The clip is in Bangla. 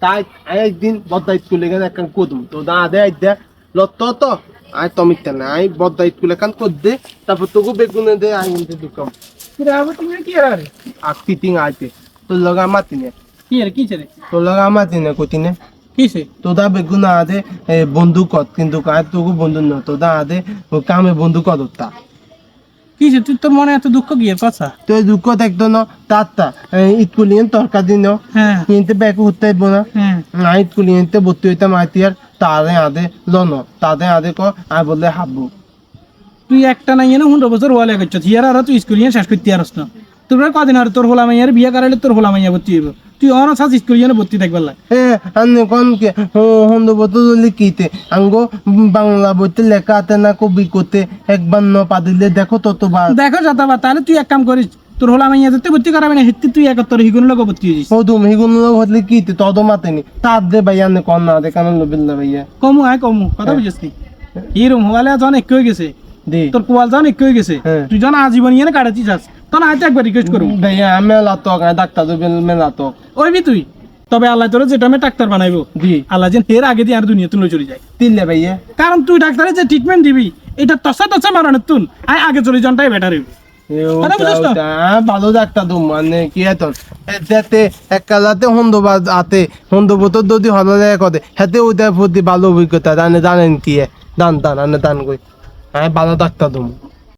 তাই একদিন বদ্দাইত কুলে গেলে একখান কদম তো দা দে আইদা লত তো আই তমিতে না আই বদ্দাইত কুলে কান কর দে তারপর তোকে বেগুনে দে আই ইনতে দুকাম কিরাবো তুমি কি আর আকতিতিং আইতে তোর লগা মাতিনে কি আর কি রে তোর লগা মাতিনে কতিনে কিসে তোদা বেগুন আদে বন্ধু কত কিন্তু কাজ তোকে বন্ধু ন তোদা আদে কামে বন্ধু কত তা কিসে তুই তোর মনে এত দুঃখ কি এর কথা তো দুঃখ দেখতো না তাতা ইটকুলিয়েন তরকা দিন হ্যাঁ কিনতে ব্যাগ উঠতে আইব না হ্যাঁ ইটকুলিয়েনতে ভর্তি হইতাম আইতিয়ার তারে আদে লন তাদের আদে ক আই বললে হাবু তুই একটা নাই না 100 বছর হওয়া লাগছ ইয়ার আর তুই স্কুল শেষ করতে পারছ না তোর কদিন আর তোর হোলা মাইয়ার বিয়ে করাইলে তোর হোলা মাইয়া ভর্তি হইব তুই অনার্স স্কুল ভর্তি থাকবার লাগে আন্নে কোন কে হন্দ বতো লিখিতে আঙ্গো বাংলা বইতে লেখা আছে না কবি কোতে একবার ন পাদিলে দেখো ততবার দেখো যাতাবা তাহলে তুই এক কাম করিস তোর হোলা মাইয়া যেতে ভর্তি করাবি না হেতে তুই একাত্তর হিগুন লোক ভর্তি হইছিস ও তুমি হিগুন হলে কিতে তদ মাতেনি তার দে ভাইয়া নে কোন না দে কানন লবিল্লা ভাইয়া কমু আয় কমু কথা বুঝিস নি হিরো মোবাইলে জন এক হয়ে গেছে দে তোর কোয়াল জন এক হয়ে গেছে হ্যাঁ। তুই জন আজীবন ইয়ে কাটাচ্ছিস যাস তখন আয় তো একবার রিকোয়েস্ট করবো ভাইয়া মেলা তো ডাক্তার দেবেন মেলা তো ওইবি তুই তবে আল্লাহ তোর যেটা আমি ডাক্তার বানাইবো দি আল্লাহ যেন এর আগে দিয়ে আর দুনিয়া তুলে চলে যায় তিনলে ভাইয়া কারণ তুই ডাক্তারের যে ট্রিটমেন্ট দিবি এটা তসা তসা মারানোর তুন আয় আগে চলে যানটাই বেটার হইব কথা বুঝিস তো? ভালো ডাক্তার দম মানে কি এতন এতে এক কালাতে হন্দবাদ আতে হন্দবত যদি হলে কদে হেতে ওইটার প্রতি ভালো অভিজ্ঞতা জানেন কি দান দান আনে দান কই হ্যাঁ ভালো ডাক্তার দম